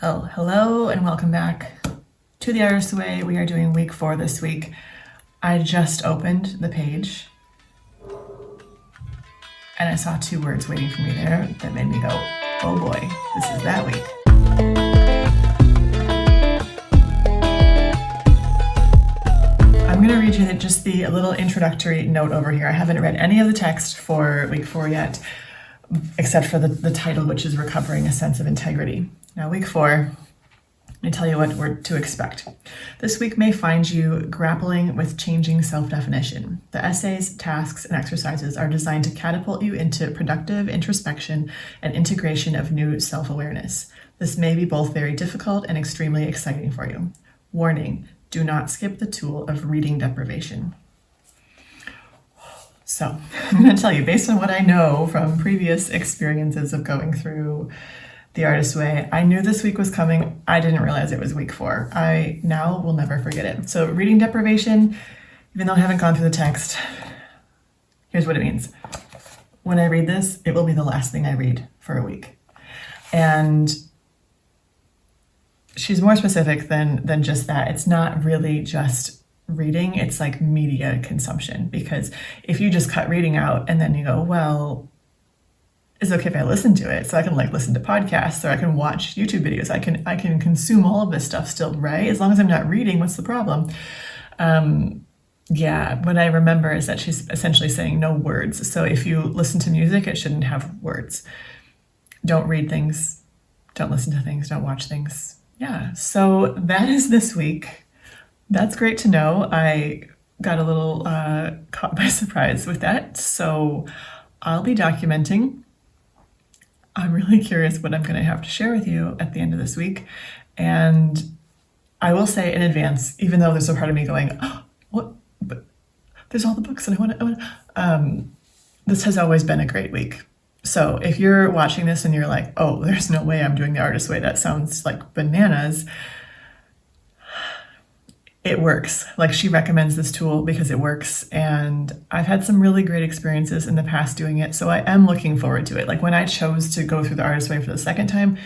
Well, hello and welcome back to The Artist's Way. We are doing week 4 this week. I just opened the page and I saw 2 words waiting for me there that made me go, oh boy, this is that week. I'm going to read you just the little introductory note over here. I haven't read any of the text for week 4 yet, except for the title, which is Recovering a Sense of Integrity. Now, week 4, let me tell you what we're to expect. This week may find you grappling with changing self-definition. The essays, tasks, and exercises are designed to catapult you into productive introspection and integration of new self-awareness. This may be both very difficult and extremely exciting for you. Warning, do not skip the tool of reading deprivation. So, I'm going to tell you, based on what I know from previous experiences of going through The Artist's Way, I knew this week was coming. I didn't realize it was week 4. I now will never forget it. So reading deprivation, even though I haven't gone through the text, here's what it means. When I read this, it will be the last thing I read for a week. And she's more specific than just that. It's not really just reading, it's like media consumption. Because if you just cut reading out and then you go, well, it's okay if I listen to it. So I can listen to podcasts or I can watch YouTube videos. I can consume all of this stuff still, right? As long as I'm not reading, what's the problem? What I remember is that she's essentially saying no words. So if you listen to music, it shouldn't have words. Don't read things, don't listen to things, don't watch things. Yeah, so that is this week. That's great to know. I got a little caught by surprise with that. So I'll be documenting. I'm really curious what I'm going to have to share with you at the end of this week. And I will say in advance, even though there's a part of me going, oh, what? But there's all the books and I want to, this has always been a great week. So if you're watching this and you're like, oh, there's no way I'm doing The Artist's Way, that sounds like bananas. It works. She recommends this tool because it works. And I've had some really great experiences in the past doing it. So I am looking forward to it. When I chose to go through The Artist's Way for the second time,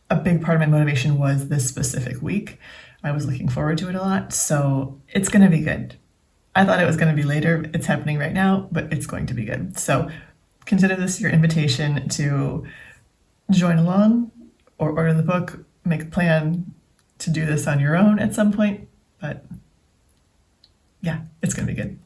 a big part of my motivation was this specific week. I was looking forward to it a lot. So it's going to be good. I thought it was going to be later. It's happening right now, but it's going to be good. So consider this your invitation to join along or order the book, make a plan to do this on your own at some point. But yeah, it's going to be good.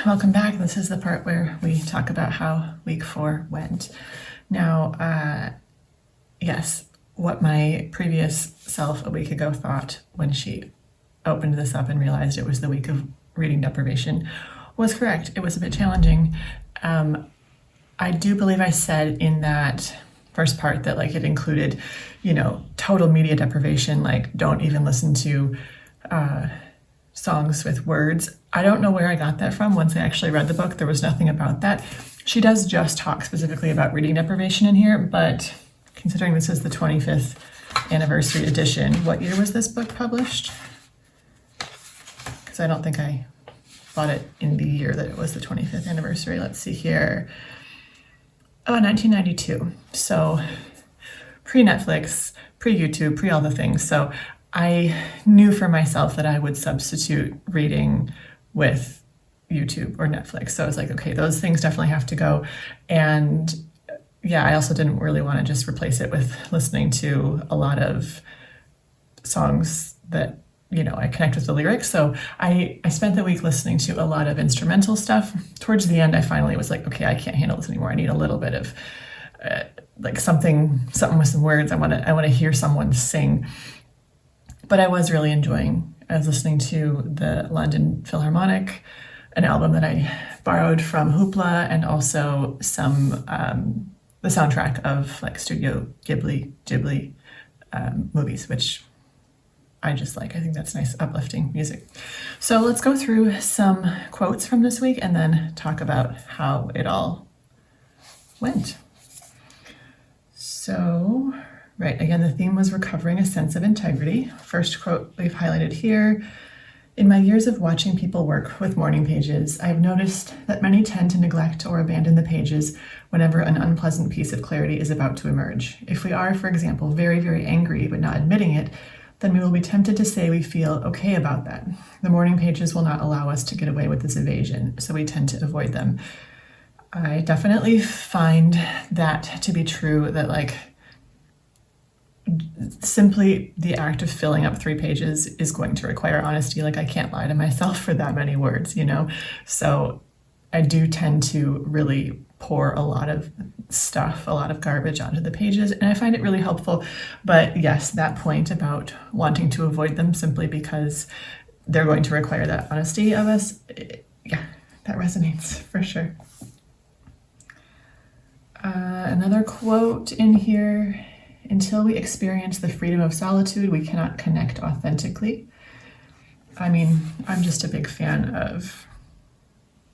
Welcome back. This is the part where we talk about how week 4 went. Now, yes, what my previous self a week ago thought when she opened this up and realized it was the week of reading deprivation was correct. It was a bit challenging. I do believe I said in that first part that it included, total media deprivation, don't even listen to songs with words. I don't know where I got that from. Once I actually read the book, there was nothing about that. She does just talk specifically about reading deprivation in here, but considering this is the 25th anniversary edition, what year was this book published? Because I don't think I bought it in the year that it was the 25th anniversary. Let's see here. Oh, 1992. So pre-Netflix, pre-YouTube, pre all the things. So I knew for myself that I would substitute reading with YouTube or Netflix. So I was like, okay, those things definitely have to go. And yeah, I also didn't really want to just replace it with listening to a lot of songs that I connect with the lyrics. So I spent the week listening to a lot of instrumental stuff. Towards the end, I finally was like, okay, I can't handle this anymore. I need a little bit of like something with some words. I want to hear someone sing. But I was really enjoying. I was listening to the London Philharmonic, an album that I borrowed from Hoopla, and also some the soundtrack of like Studio Ghibli movies, which I just like. I think that's nice, uplifting music. So let's go through some quotes from this week and then talk about how it all went. So, right, again, the theme was recovering a sense of integrity. First quote we've highlighted here. In my years of watching people work with morning pages, I have noticed that many tend to neglect or abandon the pages whenever an unpleasant piece of clarity is about to emerge. If we are, for example, very, very angry but not admitting it, then we will be tempted to say we feel okay about that. The morning pages will not allow us to get away with this evasion, so we tend to avoid them. I definitely find that to be true, that like simply the act of filling up 3 pages is going to require honesty. Like I can't lie to myself for that many words, So I do tend to really pour a lot of stuff, a lot of garbage onto the pages, and I find it really helpful. But yes, that point about wanting to avoid them simply because they're going to require that honesty of us, yeah, that resonates for sure. Another quote in here, until we experience the freedom of solitude, we cannot connect authentically. I mean, I'm just a big fan of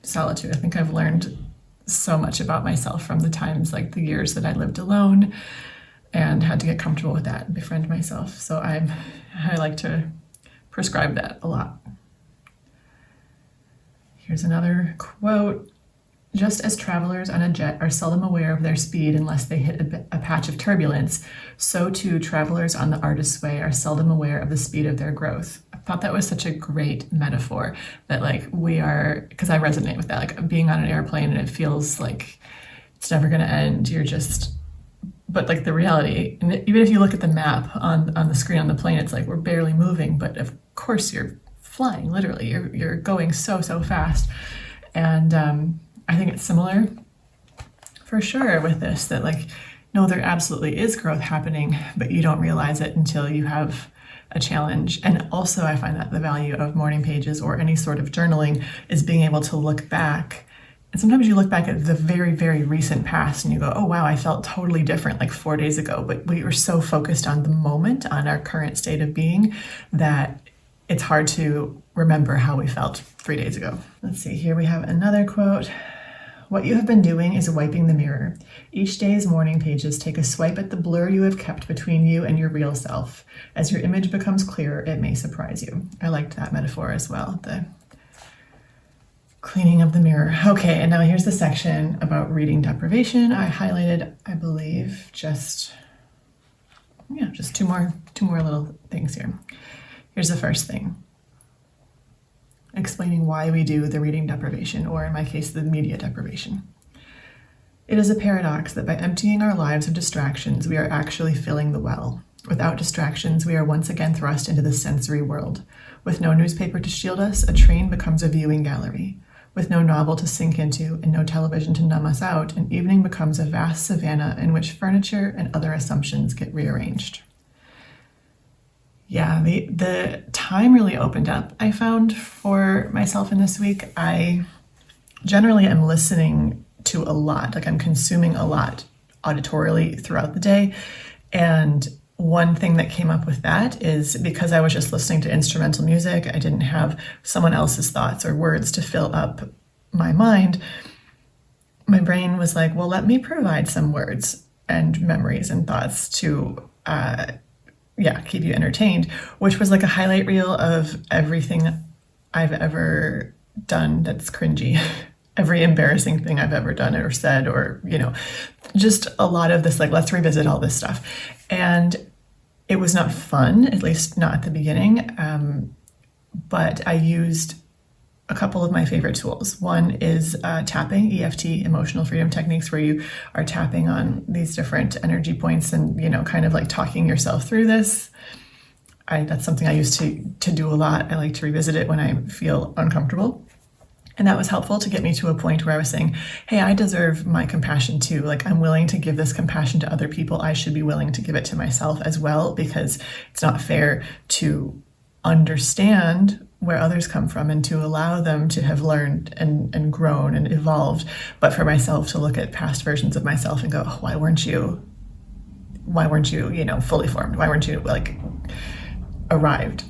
solitude. I think I've learned so much about myself from the times, like the years that I lived alone and had to get comfortable with that and befriend myself. So I like to prescribe that a lot. Here's another quote. Just as travelers on a jet are seldom aware of their speed unless they hit a patch of turbulence, so too travelers on the artist's way are seldom aware of the speed of their growth. I thought that was such a great metaphor, that like we are, because I resonate with that, like being on an airplane and it feels like it's never going to end. But like the reality, and even if you look at the map on the screen on the plane, it's like we're barely moving, but of course you're flying, literally. You're going so fast. And I think it's similar for sure with this, that like, no, there absolutely is growth happening, but you don't realize it until you have a challenge. And also I find that the value of morning pages or any sort of journaling is being able to look back. And sometimes you look back at the very, very recent past and you go, oh wow, I felt totally different like 4 days ago. But we were so focused on the moment, on our current state of being, that it's hard to remember how we felt 3 days ago. Let's see, here we have another quote. What you have been doing is wiping the mirror. Each day's morning pages take a swipe at the blur you have kept between you and your real self. As your image becomes clearer, it may surprise you. I liked that metaphor as well, the cleaning of the mirror. Okay, and now here's the section about reading deprivation. I highlighted, I believe, just two more little things here. Here's the first thing. Explaining why we do the reading deprivation, or in my case, the media deprivation. It is a paradox that by emptying our lives of distractions, we are actually filling the well. Without distractions, we are once again thrust into the sensory world. With no newspaper to shield us, a train becomes a viewing gallery. With no novel to sink into and no television to numb us out, an evening becomes a vast savanna in which furniture and other assumptions get rearranged. Yeah, the time really opened up, I found, for myself in this week. I generally am listening to a lot, like I'm consuming a lot auditorily throughout the day. And one thing that came up with that is because I was just listening to instrumental music, I didn't have someone else's thoughts or words to fill up my mind. My brain was like, well, let me provide some words and memories and thoughts to keep you entertained, which was like a highlight reel of everything I've ever done that's cringy, every embarrassing thing I've ever done or said, or, just a lot of this, like, let's revisit all this stuff. And it was not fun, at least not at the beginning, but I used a couple of my favorite tools. One is tapping, EFT, emotional freedom techniques, where you are tapping on these different energy points and, kind of like talking yourself through this. that's something I used to do a lot. I like to revisit it when I feel uncomfortable. And that was helpful to get me to a point where I was saying, hey, I deserve my compassion too. Like, I'm willing to give this compassion to other people. I should be willing to give it to myself as well, because it's not fair to understand where others come from and to allow them to have learned and grown and evolved. But for myself to look at past versions of myself and go, oh, why weren't you, fully formed? Why weren't you like arrived?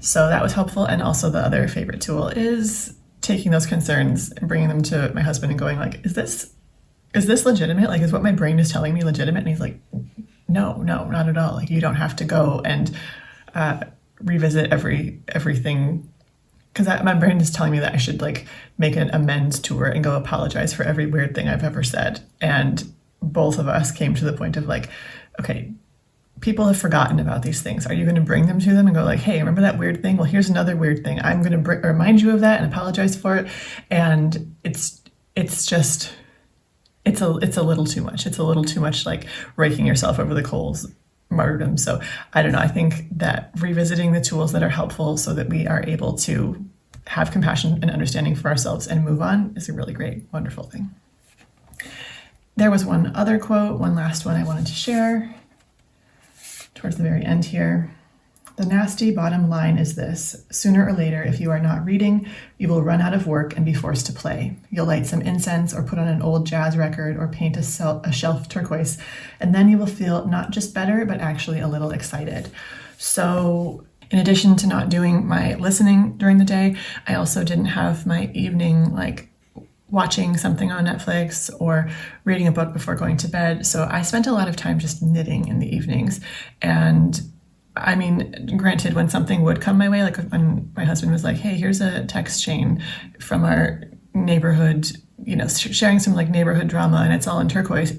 So that was helpful. And also the other favorite tool is taking those concerns and bringing them to my husband and going like, is this legitimate? Like, is what my brain is telling me legitimate? And he's like, no, not at all. Like, you don't have to go and revisit everything, because my brain is telling me that I should like make an amends tour and go apologize for every weird thing I've ever said. And both of us came to the point of like, okay, people have forgotten about these things. Are you going to bring them to them and go like, hey, remember that weird thing? Well, here's another weird thing. I'm going to remind you of that and apologize for it. And it's a little too much. It's a little too much like raking yourself over the coals martyrdom. So I don't know. I think that revisiting the tools that are helpful so that we are able to have compassion and understanding for ourselves and move on is a really great, wonderful thing. There was one other quote, one last one I wanted to share towards the very end here. The nasty bottom line is this: sooner or later, if you are not reading, you will run out of work and be forced to play. You'll light some incense or put on an old jazz record or paint a shelf turquoise, and then you will feel not just better, but actually a little excited. So in addition to not doing my listening during the day, I also didn't have my evening like watching something on Netflix or reading a book before going to bed. So I spent a lot of time just knitting in the evenings. And I mean, granted, when something would come my way, like when my husband was like, hey, here's a text chain from our neighborhood, sharing some like neighborhood drama, and it's all in turquoise.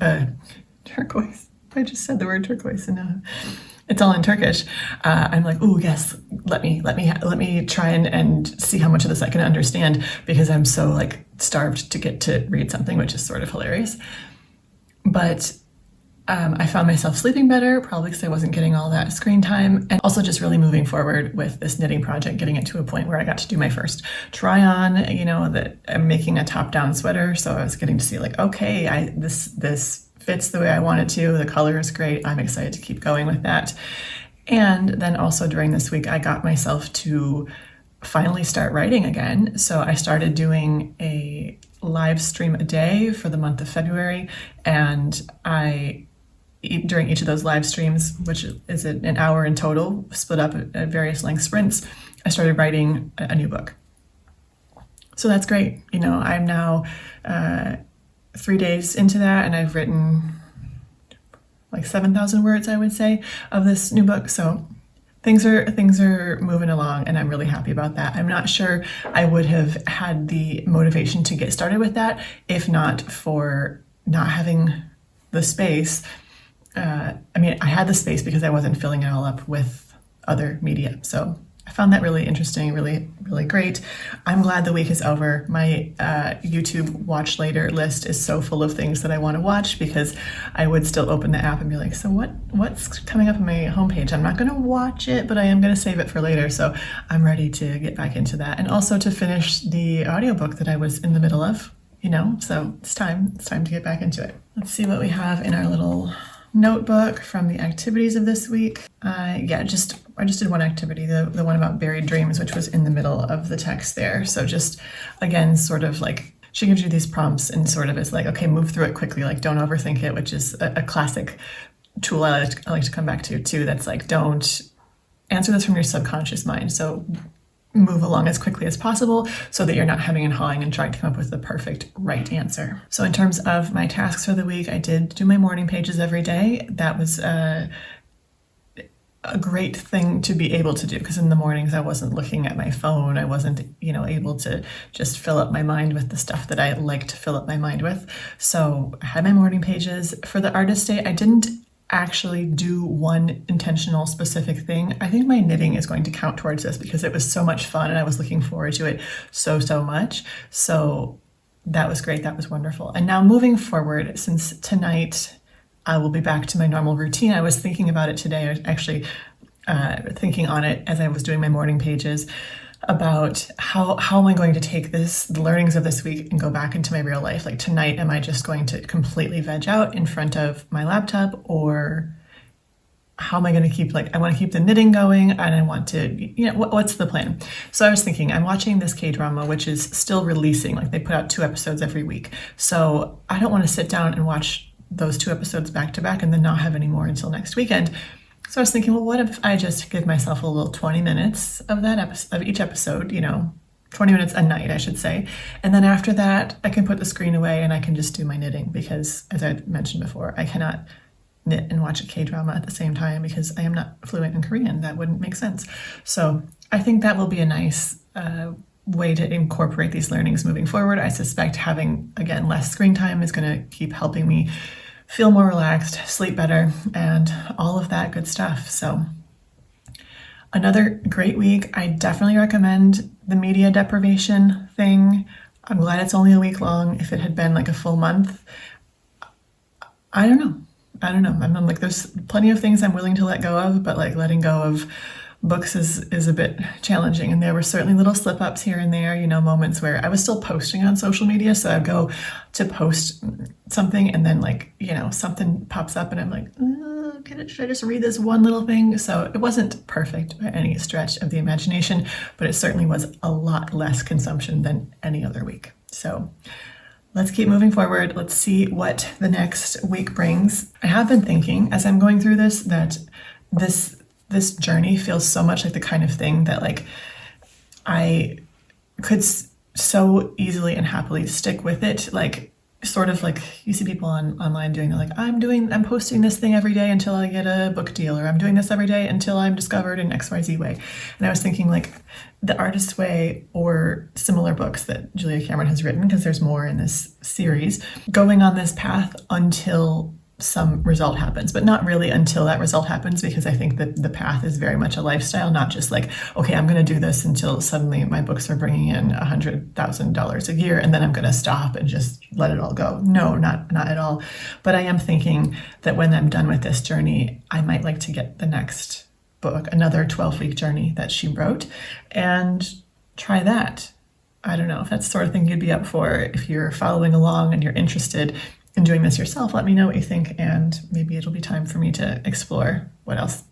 Turquoise. I just said the word turquoise, and it's all in Turkish. I'm like, oh yes, let me try and see how much of this I can understand, because I'm so like starved to get to read something, which is sort of hilarious. But I found myself sleeping better, probably because I wasn't getting all that screen time, and also just really moving forward with this knitting project, getting it to a point where I got to do my first try on, that I'm making a top-down sweater. So I was getting to see like, okay, this fits the way I want it to. The color is great. I'm excited to keep going with that. And then also during this week, I got myself to finally start writing again. So I started doing a live stream a day for the month of February. And during each of those live streams, which is an hour in total, split up at various length sprints, I started writing a new book. So that's great. I'm now 3 days into that, and I've written like 7,000 words, I would say, of this new book. So things are moving along, and I'm really happy about that. I'm not sure I would have had the motivation to get started with that if not for not having the space. I had the space because I wasn't filling it all up with other media. So I found that really interesting, really, really great. I'm glad the week is over. My YouTube watch later list is so full of things that I want to watch, because I would still open the app and be like, so what's coming up on my homepage? I'm not going to watch it, but I am going to save it for later. So I'm ready to get back into that. And also to finish the audiobook that I was in the middle of, so it's time to get back into it. Let's see what we have in our little notebook from the activities of this week. I just did one activity, the one about buried dreams, which was in the middle of the text there. So just, again, sort of like, she gives you these prompts and sort of is like, okay, move through it quickly, like don't overthink it, which is a classic tool I like to come back to too. That's like, don't answer this from your subconscious mind. So move along as quickly as possible so that you're not hemming and hawing and trying to come up with the perfect right answer. So in terms of my tasks for the week, I did do my morning pages every day. That was a great thing to be able to do, because in the mornings I wasn't looking at my phone. I wasn't, able to just fill up my mind with the stuff that I like to fill up my mind with. So I had my morning pages. For the artist day, I didn't actually do one intentional specific thing. I think my knitting is going to count towards this because it was so much fun and I was looking forward to it so much. So that was great. That was wonderful. And now moving forward, since tonight I will be back to my normal routine. I was thinking about it today. Actually, thinking on it as I was doing my morning pages about how am I going to take the learnings of this week and go back into my real life? Like tonight, am I just going to completely veg out in front of my laptop, or how am I going to keep, I want to keep the knitting going, and I want to, what's the plan? So I was thinking, I'm watching this K-drama, which is still releasing, they put out 2 episodes every week. So I don't want to sit down and watch those 2 episodes back to back and then not have any more until next weekend. So I was thinking, well, what if I just give myself a little 20 minutes of each episode, 20 minutes a night, I should say. And then after that, I can put the screen away and I can just do my knitting, because as I mentioned before, I cannot knit and watch a K-drama at the same time because I am not fluent in Korean. That wouldn't make sense. So I think that will be a nice way to incorporate these learnings moving forward. I suspect having, again, less screen time is going to keep helping me feel more relaxed, sleep better, and all of that good stuff. So another great week. I definitely recommend the media deprivation thing. I'm glad it's only a week long. If it had been a full month, I don't know. I'm there's plenty of things I'm willing to let go of, but letting go of books is a bit challenging. And there were certainly little slip ups here and there, moments where I was still posting on social media. So I'd go to post something and then something pops up and I'm like, should I just read this one little thing? So it wasn't perfect by any stretch of the imagination, but it certainly was a lot less consumption than any other week. So let's keep moving forward. Let's see what the next week brings. I have been thinking as I'm going through this that this journey feels so much like the kind of thing that I could so easily and happily stick with it. Sort of you see people online doing I'm posting this thing every day until I get a book deal, or I'm doing this every day until I'm discovered in XYZ way. And I was thinking The Artist's Way, or similar books that Julia Cameron has written, because there's more in this series, going on this path until some result happens, but not really until that result happens, because I think that the path is very much a lifestyle, not just okay, I'm going to do this until suddenly my books are bringing in $100,000 a year and then I'm going to stop and just let it all go. No, not at all. But I am thinking that when I'm done with this journey, I might like to get the next book, another 12-week journey that she wrote, and try that. I don't know if that's the sort of thing you'd be up for. If you're following along and you're interested in doing this yourself, let me know what you think, and maybe it'll be time for me to explore what else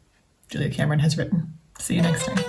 Julia Cameron has written. See you next time.